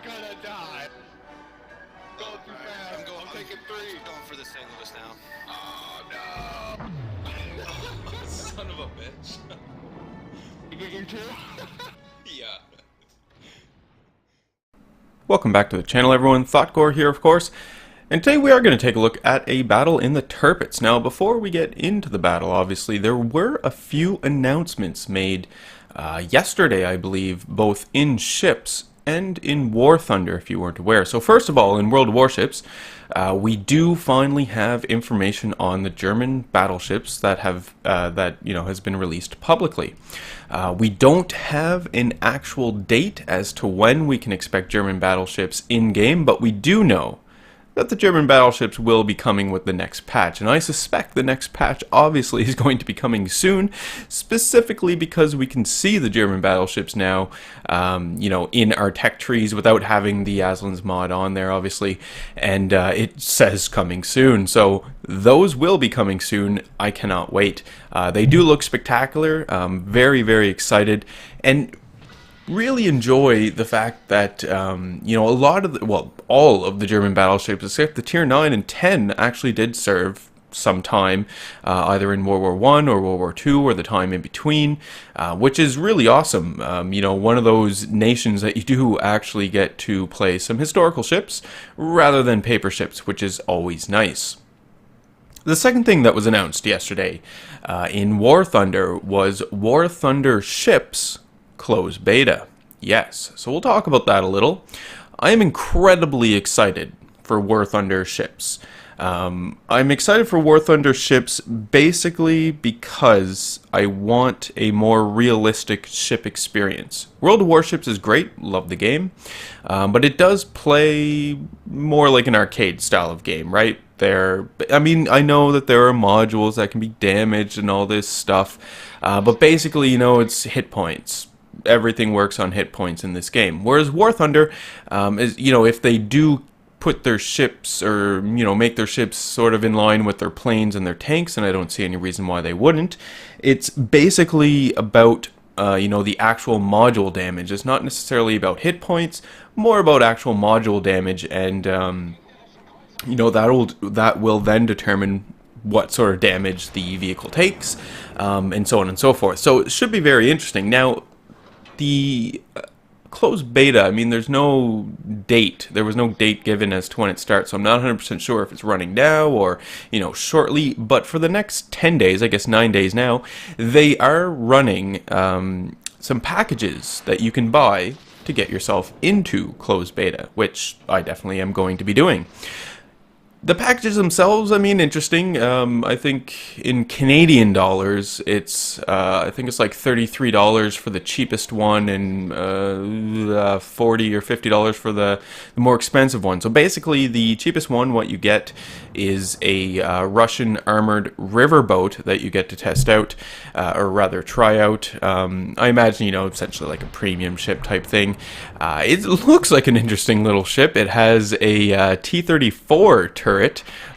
gonna die. Going too fast. I'm taking 3. I'm going for the St. Louis now. Oh no! Son of a bitch. You get your 2? Yeah. Welcome back to the channel, everyone. Thotgor here, of course. And today we are going to take a look at a battle in the Tirpitz. Now, before we get into the battle, obviously, there were a few announcements made yesterday, I believe, both in ships and in War Thunder, if you weren't aware. So first of all, in World Warships, we do finally have information on the German battleships that have has been released publicly. We don't have an actual date as to when we can expect German battleships in game, but we do know that the German battleships will be coming with the next patch, and I suspect the next patch obviously is going to be coming soon, specifically because we can see the German battleships now, in our tech trees without having the Aslan's mod on there, obviously, and it says coming soon, so those will be coming soon. I cannot wait. They do look spectacular. Very, very excited, and really enjoy the fact that all of the German battleships except the tier 9 and 10 actually did serve some time, either in World War I or World War II or the time in between, which is really awesome. One of those nations that you do actually get to play some historical ships rather than paper ships, which is always nice. The second thing that was announced yesterday in War Thunder was War Thunder ships closed beta. Yes, so we'll talk about that a little. I am incredibly excited for War Thunder ships. I'm excited for War Thunder ships basically because I want a more realistic ship experience. World of Warships is great, love the game, but it does play more like an arcade style of game, right? I know that there are modules that can be damaged and all this stuff, but basically, it's hit points. Everything works on hit points in this game. Whereas War Thunder if they do put their ships or make their ships sort of in line with their planes and their tanks, and I don't see any reason why they wouldn't, it's basically about the actual module damage. It's not necessarily about hit points, more about actual module damage, and that will then determine what sort of damage the vehicle takes, and so on and so forth. So it should be very interesting. Now, the closed beta, there's no date. There was no date given as to when it starts, so I'm not 100% sure if it's running now or, shortly. But for the next 10 days, I guess 9 days now, they are running some packages that you can buy to get yourself into closed beta, which I definitely am going to be doing. The packages themselves, interesting. I think in Canadian dollars, it's like $33 for the cheapest one, and $40 or $50 for the more expensive one. So basically, the cheapest one, what you get is a Russian armored riverboat that you get to test out, or rather try out. I imagine, essentially like a premium ship type thing. It looks like an interesting little ship. It has a T-34 turret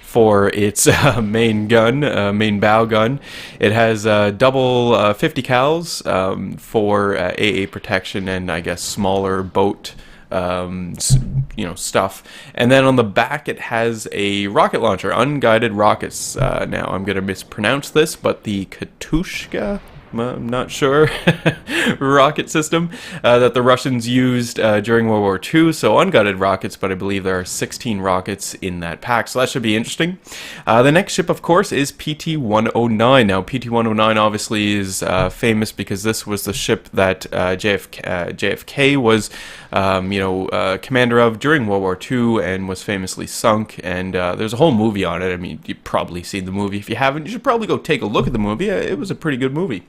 for its main bow gun. It has double 50 cals for AA protection and I guess smaller boat stuff. And then on the back it has a rocket launcher, unguided rockets. Now I'm going to mispronounce this, but the Katushka, I'm not sure, rocket system that the Russians used during World War II. So unguided rockets, but I believe there are 16 rockets in that pack. So that should be interesting. The next ship, of course, is PT-109. Now, PT-109 obviously is famous because this was the ship that JFK was, commander of during World War II and was famously sunk. And there's a whole movie on it. You've probably seen the movie. If you haven't, you should probably go take a look at the movie. It was a pretty good movie.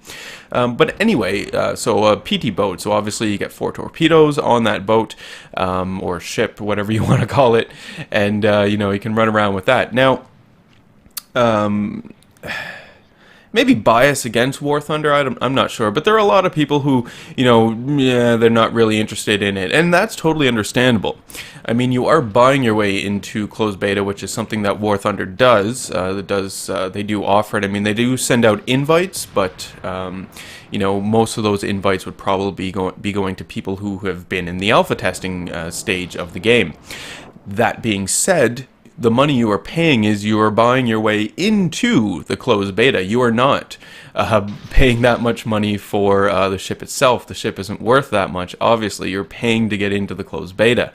But anyway, so a PT boat, so obviously you get 4 torpedoes on that boat, or ship, whatever you want to call it, and you can run around with that. Now, maybe bias against War Thunder. I'm not sure, but there are a lot of people who, yeah, they're not really interested in it, and that's totally understandable. I mean, you are buying your way into closed beta, which is something that War Thunder does. They do offer it. I mean, they do send out invites, but most of those invites would probably be going to people who have been in the alpha testing stage of the game. That being said, the money you are paying is you are buying your way into the closed beta. You are not paying that much money for the ship itself. The ship isn't worth that much. Obviously, you're paying to get into the closed beta.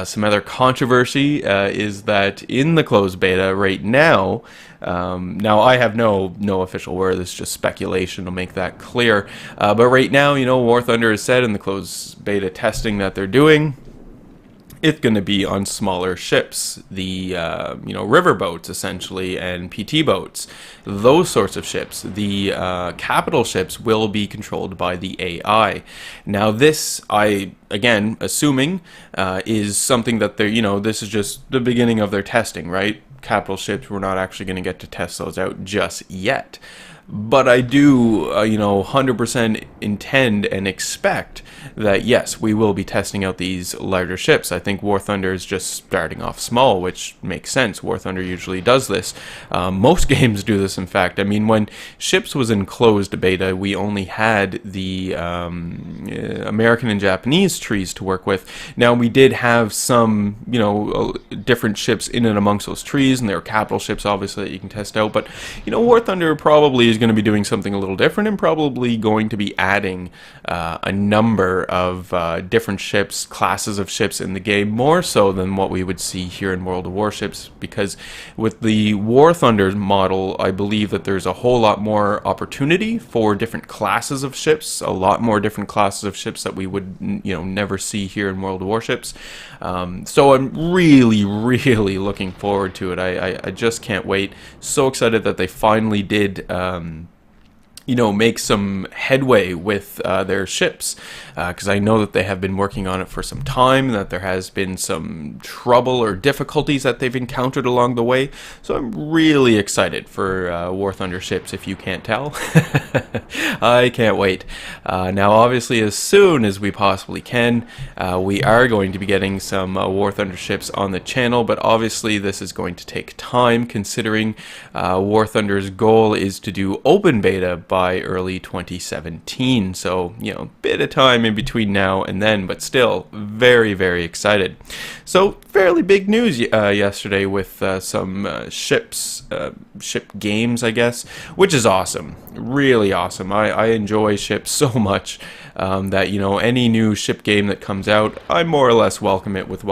Some other controversy is that in the closed beta right now, now I have no official word. This is just speculation to make that clear. But right now, War Thunder has said in the closed beta testing that they're doing, it's going to be on smaller ships, the river boats essentially, and PT boats, those sorts of ships. The capital ships will be controlled by the AI. Now this, again assuming, is something that they're, this is just the beginning of their testing, right? Capital ships, we're not actually going to get to test those out just yet. But I do, 100% intend and expect that, yes, we will be testing out these larger ships. I think War Thunder is just starting off small, which makes sense. War Thunder usually does this. Most games do this, in fact. I mean, when Ships was in closed beta, we only had the American and Japanese trees to work with. Now, we did have some, different ships in and amongst those trees, and there are capital ships, obviously, that you can test out. But, War Thunder probably is going to be doing something a little different, and probably going to be adding a number of different ships, classes of ships in the game, more so than what we would see here in World of Warships, because with the War Thunder model, I believe that there's a whole lot more opportunity for different classes of ships, a lot more different classes of ships that we would never see here in World of Warships. So I'm really looking forward to it. I just can't wait. So excited that they finally did make some headway with their ships, because I know that they have been working on it for some time, that there has been some trouble or difficulties that they've encountered along the way. So I'm really excited for War Thunder ships, if you can't tell. I can't wait. Now, obviously, as soon as we possibly can, we are going to be getting some War Thunder ships on the channel, but obviously this is going to take time, considering War Thunder's goal is to do open beta by early 2017. So, a bit of time in between now and then, but still very excited. So, fairly big news yesterday with some ship games, I guess, which is awesome. Really awesome. I enjoy ships so much that, any new ship game that comes out, I more or less welcome it with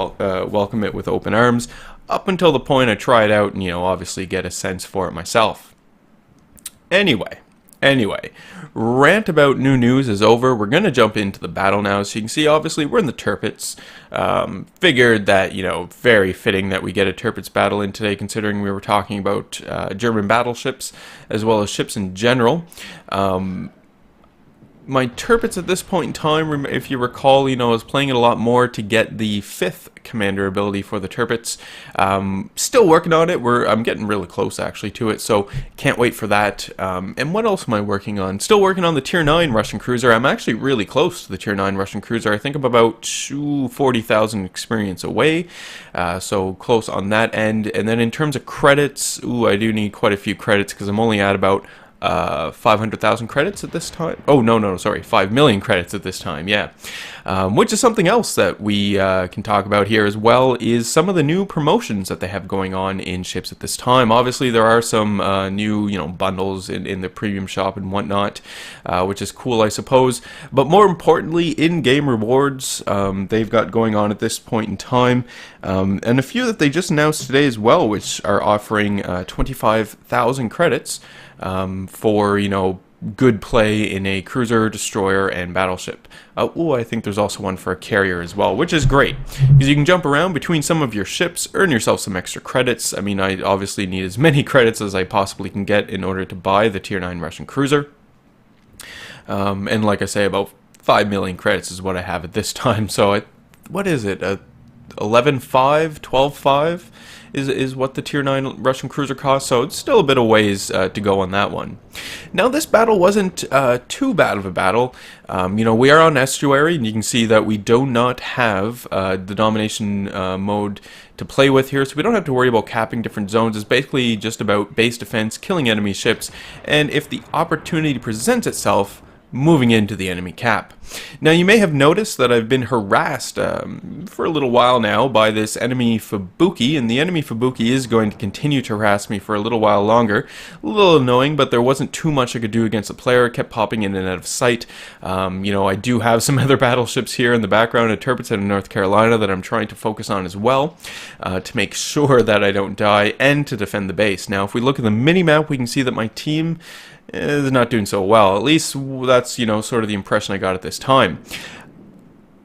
open arms, up until the point I try it out and, obviously get a sense for it myself. Anyway, rant about new news is over. We're going to jump into the battle now. So you can see, obviously, we're in the Tirpitz. Figured that, very fitting that we get a Tirpitz battle in today, considering we were talking about German battleships, as well as ships in general. My Tirpitz at this point in time, if you recall, I was playing it a lot more to get the 5th commander ability for the Tirpitz. Still working on it. I'm getting really close, actually, to it, so can't wait for that. And what else am I working on? Still working on the Tier 9 Russian cruiser. I'm actually really close to the Tier 9 Russian cruiser. I think I'm about 40,000 experience away, so close on that end. And then in terms of credits, I do need quite a few credits, because I'm only at about 500,000 credits at this time. Oh, no, sorry, 5 million credits at this time, yeah. Which is something else that we can talk about here as well, is some of the new promotions that they have going on in ships at this time. Obviously, there are some new, bundles in the premium shop and whatnot, which is cool, I suppose. But more importantly, in-game rewards they've got going on at this point in time, and a few that they just announced today as well, which are offering 25,000 credits for, good play in a cruiser, destroyer, and battleship. I think there's also one for a carrier as well, which is great, because you can jump around between some of your ships, earn yourself some extra credits. I mean, I obviously need as many credits as I possibly can get in order to buy the Tier 9 Russian cruiser. And like I say, about 5 million credits is what I have at this time, so what is it? 11.5, 12.5 is what the Tier 9 Russian cruiser costs, so it's still a bit of ways to go on that one. Now, this battle wasn't too bad of a battle. You know, we are on estuary, and you can see that we do not have the domination mode to play with here, so we don't have to worry about capping different zones. It's basically just about base defense, killing enemy ships, and if the opportunity presents itself, moving into the enemy cap. Now, you may have noticed that I've been harassed for a little while now by this enemy Fubuki, and the enemy Fubuki is going to continue to harass me for a little while longer. A little annoying, but there wasn't too much I could do against the player. It kept popping in and out of sight. You know, I do have some other battleships here in the background at Tirpitz in North Carolina that I'm trying to focus on as well to make sure that I don't die and to defend the base. Now, if we look at the mini-map, we can see that my team is not doing so well. At least that's, you know, sort of the impression I got at this time.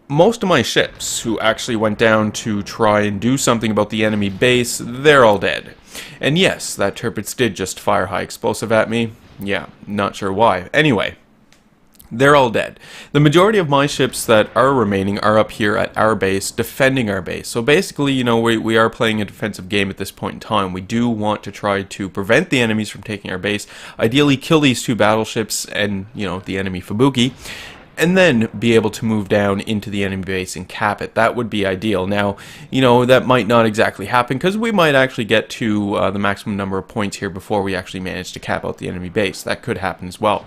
Most of my ships who actually went down to try and do something about the enemy base, they're all dead. And yes, that Tirpitz did just fire high explosive at me. Yeah, not sure why. Anyway, they're all dead. The majority of my ships that are remaining are up here at our base, defending our base. So basically, you know, we are playing a defensive game at this point in time. We do want to try to prevent the enemies from taking our base. Ideally, kill these two battleships and, you know, the enemy Fubuki, and then be able to move down into the enemy base and cap it. That would be ideal. Now, you know, that might not exactly happen because we might actually get to the maximum number of points here before we actually manage to cap out the enemy base. That could happen as well.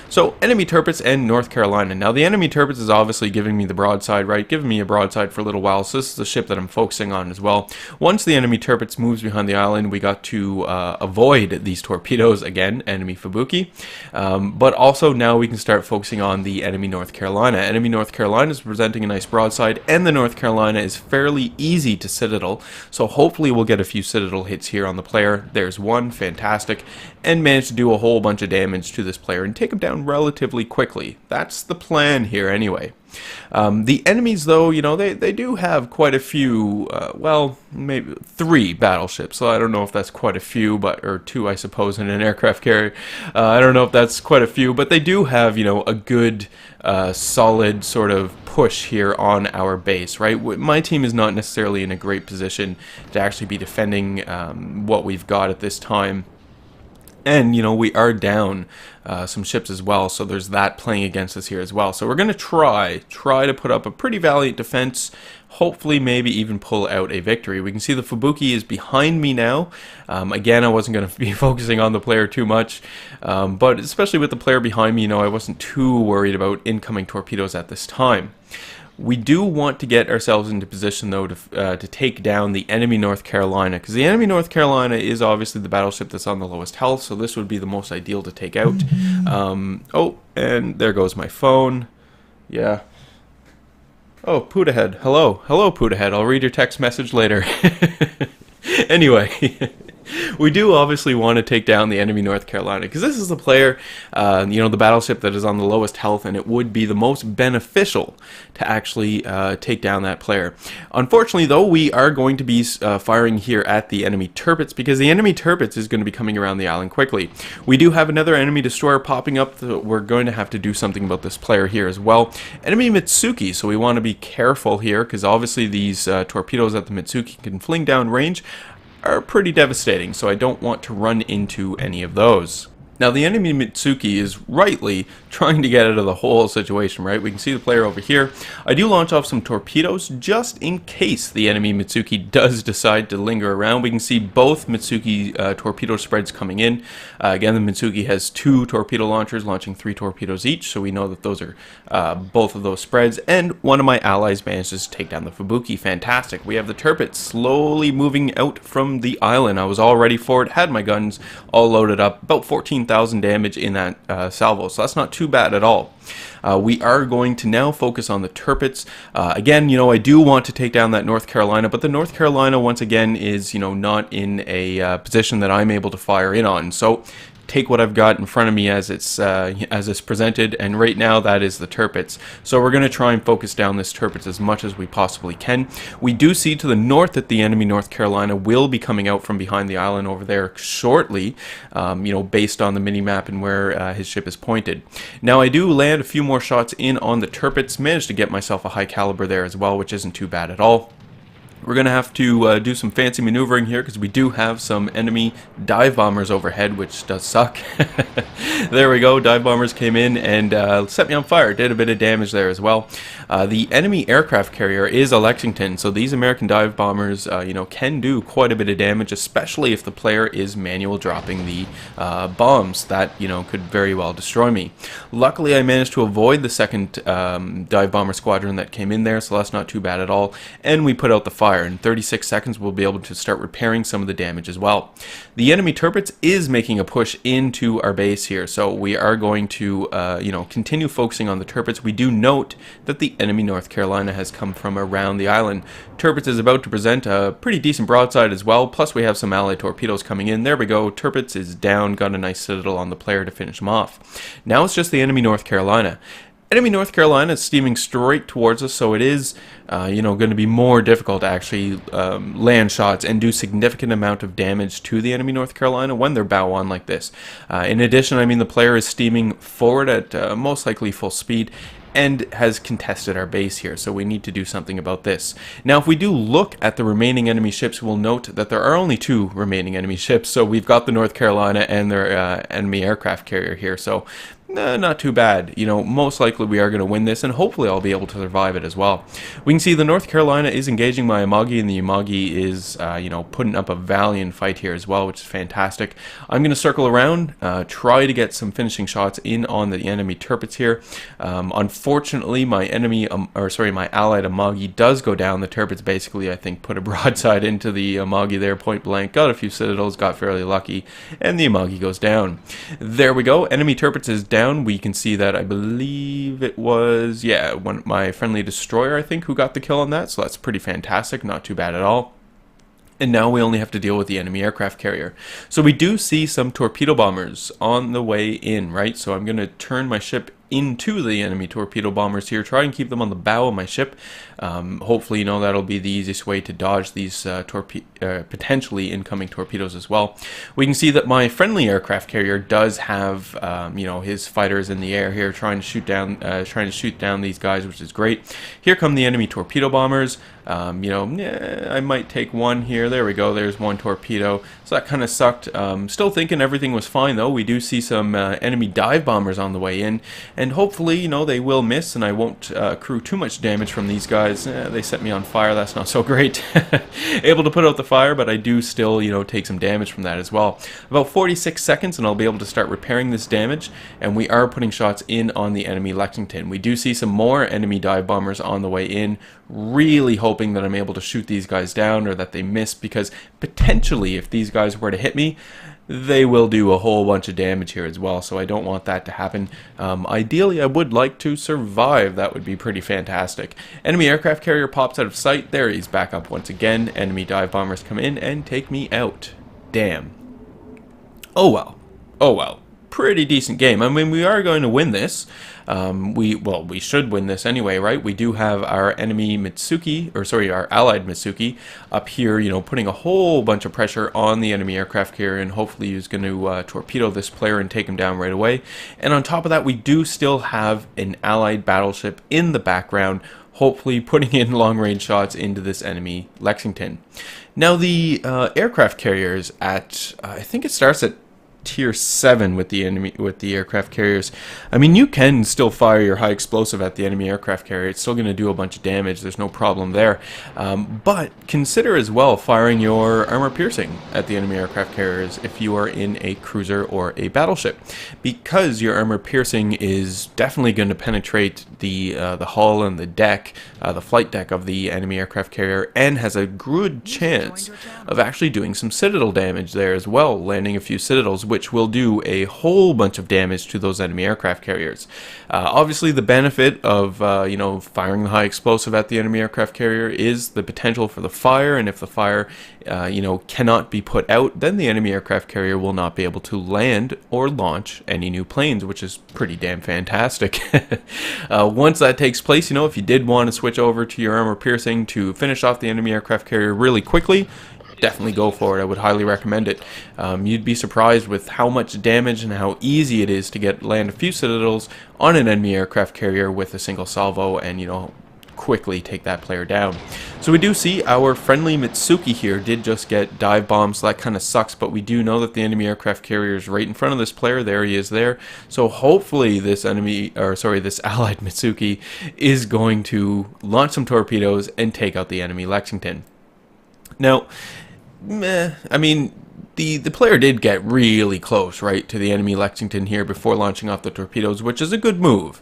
So, enemy Tirpitz and North Carolina. Now, the enemy Tirpitz is obviously giving me the broadside, right? Giving me a broadside for a little while, so this is the ship that I'm focusing on as well. Once the enemy Tirpitz moves behind the island, we got to avoid these torpedoes again, enemy Fubuki. But also now we can start focusing on the enemy North Carolina. Enemy North Carolina is presenting a nice broadside, and the North Carolina is fairly easy to citadel, so hopefully we'll get a few citadel hits here on the player. There's one, fantastic, and manage to do a whole bunch of damage to this player and take him down relatively quickly. That's the plan here anyway. The enemies, though, you know, they do have quite a few, well, maybe 3 battleships, so I don't know if that's quite a few, but, or 2, I suppose, in an aircraft carrier. I don't know if that's quite a few, but they do have, you know, a good, solid sort of push here on our base, right? My team is not necessarily in a great position to actually be defending what we've got at this time. And, you know, we are down some ships as well, so there's that playing against us here as well. So we're going to try to put up a pretty valiant defense, hopefully maybe even pull out a victory. We can see the Fubuki is behind me now. Again, I wasn't going to be focusing on the player too much, but especially with the player behind me, you know, I wasn't too worried about incoming torpedoes at this time. We do want to get ourselves into position, though, to take down the enemy North Carolina, because the enemy North Carolina is obviously the battleship that's on the lowest health, so this would be the most ideal to take out. Oh, and there goes my phone. Yeah. Oh, Pootahead. Hello. Hello, Pootahead. I'll read your text message later. Anyway. We do obviously want to take down the enemy North Carolina, because this is the player, you know, the battleship that is on the lowest health, and it would be the most beneficial to actually take down that player. Unfortunately, though, we are going to be firing here at the enemy Tirpitz, because the enemy Tirpitz is going to be coming around the island quickly. We do have another enemy destroyer popping up, so we're going to have to do something about this player here as well. Enemy Mitsuki, so we want to be careful here, because obviously these torpedoes at the Mitsuki can fling down range, are pretty devastating, so I don't want to run into any of those. Now, the enemy Mitsuki is rightly trying to get out of the whole situation, right? We can see the player over here. I do launch off some torpedoes just in case the enemy Mitsuki does decide to linger around. We can see both Mitsuki torpedo spreads coming in. Again, the Mitsuki has 2 torpedo launchers launching 3 torpedoes each, so we know that those are both of those spreads. And one of my allies manages to take down the Fubuki. Fantastic. We have the Tirpitz slowly moving out from the island. I was all ready for it, had my guns all loaded up, about 14,000 damage in that salvo, so that's not too bad at all. We are going to now focus on the Tirpitz. Again, you know, I do want to take down that North Carolina, but the North Carolina, once again, is, you know, not in a position that I'm able to fire in on. So take what I've got in front of me as it's presented, and right now that is the Tirpitz. So we're going to try and focus down this Tirpitz as much as we possibly can. We do see to the north that the enemy North Carolina will be coming out from behind the island over there shortly, you know, based on the mini-map and where his ship is pointed. Now, I do land a few more shots in on the Tirpitz, managed to get myself a high caliber there as well, which isn't too bad at all. We're going to have to do some fancy maneuvering here because we do have some enemy dive bombers overhead, which does suck. There we go. Dive bombers came in and set me on fire. Did a bit of damage there as well. The enemy aircraft carrier is a Lexington, so these American dive bombers, can do quite a bit of damage, especially if the player is manual dropping the bombs that, could very well destroy me. Luckily, I managed to avoid the second dive bomber squadron that came in there, so that's not too bad at all. And we put out the fire. In 36 seconds, we'll be able to start repairing some of the damage as well. The enemy Tirpitz is making a push into our base here, so we are going to, continue focusing on the Tirpitz. We do note that the enemy North Carolina has come from around the island. Tirpitz is about to present a pretty decent broadside as well, plus we have some allied torpedoes coming in. There we go. Tirpitz is down, got a nice citadel on the player to finish him off. Now it's just the enemy North Carolina. Enemy North Carolina is steaming straight towards us, so it is, going to be more difficult to actually land shots and do significant amount of damage to the enemy North Carolina when they're bow on like this. In addition, the player is steaming forward at most likely full speed and has contested our base here, so we need to do something about this. Now, if we do look at the remaining enemy ships, we'll note that there are only 2 remaining enemy ships, so we've got the North Carolina and their enemy aircraft carrier here, so not too bad. Most likely we are going to win this, and hopefully I'll be able to survive it as well. We can see the North Carolina is engaging my Amagi, and the Amagi is, putting up a valiant fight here as well, which is fantastic. I'm going to circle around, try to get some finishing shots in on the enemy Tirpitz here. Unfortunately, my allied Amagi does go down. The Tirpitz basically, I think, put a broadside into the Amagi there, point blank, got a few citadels, got fairly lucky, and the Amagi goes down. There we go. Enemy Tirpitz is down. We can see that I believe it was, my friendly destroyer, I think, who got the kill on that, so that's pretty fantastic, not too bad at all. And now we only have to deal with the enemy aircraft carrier. So we do see some torpedo bombers on the way in, right? So I'm going to turn my ship into the enemy torpedo bombers here, try and keep them on the bow of my ship. Hopefully, that'll be the easiest way to dodge these potentially incoming torpedoes as well. We can see that my friendly aircraft carrier does have, his fighters in the air here, trying to shoot down these guys, which is great. Here come the enemy torpedo bombers. I might take one here. There we go. There's one torpedo. So that kind of sucked. Still thinking everything was fine, though. We do see some enemy dive bombers on the way in. And hopefully, they will miss, and I won't accrue too much damage from these guys. They set me on fire. That's not so great. Able to put out the fire, but I do still, take some damage from that as well. About 46 seconds, and I'll be able to start repairing this damage. And we are putting shots in on the enemy Lexington. We do see some more enemy dive bombers on the way in. Really hoping that I'm able to shoot these guys down or that they miss, because potentially, if these guys were to hit me, they will do a whole bunch of damage here as well, so I don't want that to happen. Ideally, I would like to survive. That would be pretty fantastic. Enemy aircraft carrier pops out of sight. There, he's back up once again. Enemy dive bombers come in and take me out. Damn. Oh well. Oh well. Pretty decent game. We are going to win this. We should win this anyway, right? We do have our enemy our allied Mitsuki up here, putting a whole bunch of pressure on the enemy aircraft carrier, and hopefully he's going to torpedo this player and take him down right away. And on top of that, we do still have an allied battleship in the background, hopefully putting in long-range shots into this enemy Lexington. Now the aircraft carriers at, I think it starts at tier 7 with the aircraft carriers. You can still fire your high explosive at the enemy aircraft carrier. It's still going to do a bunch of damage. There's no problem there. But consider as well firing your armor piercing at the enemy aircraft carriers if you are in a cruiser or a battleship, because your armor piercing is definitely going to penetrate the hull and the deck, the flight deck of the enemy aircraft carrier, and has a good chance of actually doing some citadel damage there as well, landing a few citadels, which will do a whole bunch of damage to those enemy aircraft carriers. Obviously, the benefit of firing the high explosive at the enemy aircraft carrier is the potential for the fire, and if the fire cannot be put out, then the enemy aircraft carrier will not be able to land or launch any new planes, which is pretty damn fantastic. Once that takes place, if you did want to switch over to your armor piercing to finish off the enemy aircraft carrier really quickly, definitely go for it. I would highly recommend it. You'd be surprised with how much damage and how easy it is to land a few citadels on an enemy aircraft carrier with a single salvo, and quickly take that player down. So we do see our friendly Mitsuki here did just get dive bombs, so that kind of sucks, but we do know that the enemy aircraft carrier is right in front of this player. There he is there. So hopefully this this allied Mitsuki is going to launch some torpedoes and take out the enemy Lexington. Now, I mean, the player did get really close, right, to the enemy Lexington here before launching off the torpedoes, which is a good move,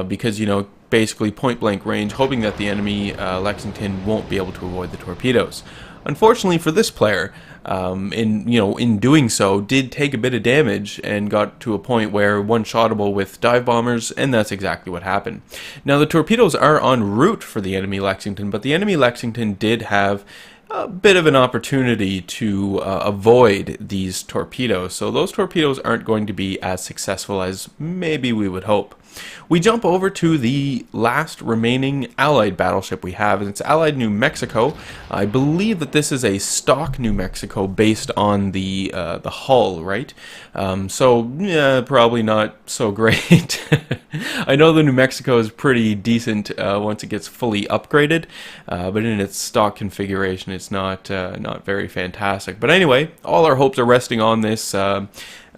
because, you know, basically point-blank range, hoping that the enemy Lexington won't be able to avoid the torpedoes. Unfortunately for this player, in doing so, did take a bit of damage and got to a point where one-shottable with dive bombers, and that's exactly what happened. Now, the torpedoes are en route for the enemy Lexington, but the enemy Lexington did have a bit of an opportunity to avoid these torpedoes, so those torpedoes aren't going to be as successful as maybe we would hope. We jump over to the last remaining Allied battleship we have, and it's Allied New Mexico. I believe that this is a stock New Mexico based on the hull, right? So, yeah, probably not so great. I know the New Mexico is pretty decent once it gets fully upgraded, but in its stock configuration, it's not very fantastic. But anyway, all our hopes are resting on this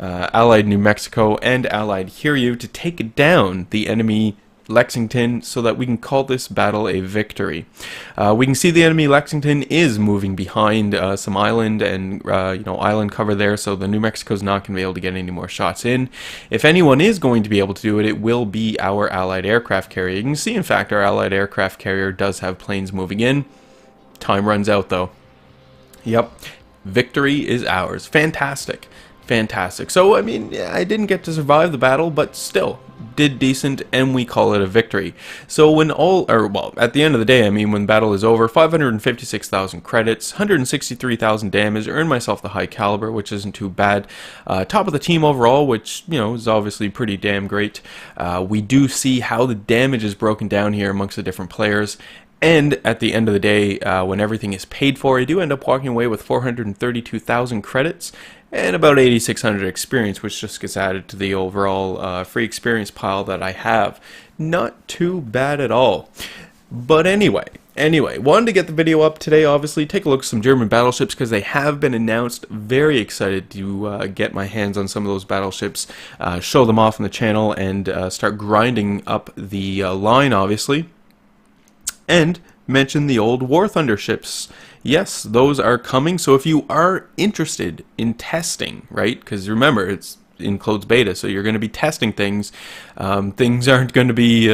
Allied New Mexico and Allied Hiryu to take down the enemy Lexington so that we can call this battle a victory. We can see the enemy Lexington is moving behind some island and island cover there, so the New Mexico's not going to be able to get any more shots in. If anyone is going to be able to do it, it will be our Allied aircraft carrier. You can see, in fact, our Allied aircraft carrier does have planes moving in. Time runs out, though. Yep, victory is ours. Fantastic. Fantastic. So, I mean, I didn't get to survive the battle, but still, did decent, and we call it a victory. So when at the end of the day, I mean, when battle is over, 556,000 credits, 163,000 damage, earned myself the high caliber, which isn't too bad. Top of the team overall, which, you know, is obviously pretty damn great. We do see how the damage is broken down here amongst the different players. And at the end of the day, when everything is paid for, I do end up walking away with 432,000 credits and about 8,600 experience, which just gets added to the overall free experience pile that I have. Not too bad at all. But anyway, wanted to get the video up today, obviously. Take a look at some German battleships because they have been announced. Very excited to get my hands on some of those battleships, show them off on the channel, and start grinding up the line, obviously. And mention the old War Thunder ships. Yes, those are coming, so if you are interested in testing, right, because remember, it's in closed beta, so you're going to be testing things. Things aren't going to be,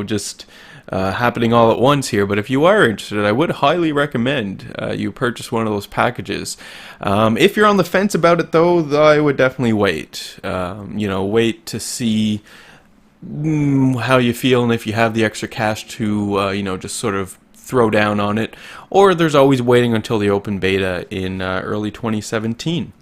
just happening all at once here, but if you are interested, I would highly recommend you purchase one of those packages. If you're on the fence about it, though, I would definitely wait. Wait to see how you feel, and if you have the extra cash to, just sort of throw down on it, or there's always waiting until the open beta in early 2017.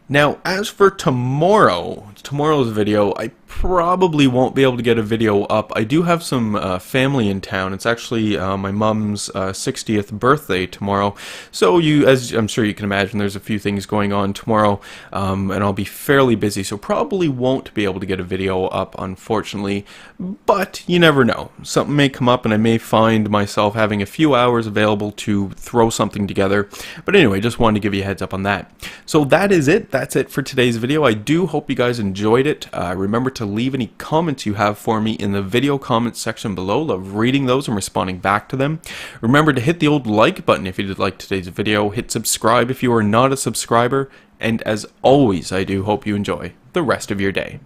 Now, as for tomorrow's video, I probably won't be able to get a video up. I do have some family in town. It's actually my mom's 60th birthday tomorrow. So as I'm sure you can imagine, there's a few things going on tomorrow, and I'll be fairly busy, so probably won't be able to get a video up, unfortunately. But you never know. Something may come up, and I may find myself having a few hours available to throw something together. But anyway, just wanted to give you a heads up on that. So that is it. That's it for today's video. I do hope you guys enjoyed it. Remember to leave any comments you have for me in the video comments section below. Love reading those and responding back to them. Remember to hit the old like button if you did like today's video. Hit subscribe if you are not a subscriber. And as always, I do hope you enjoy the rest of your day.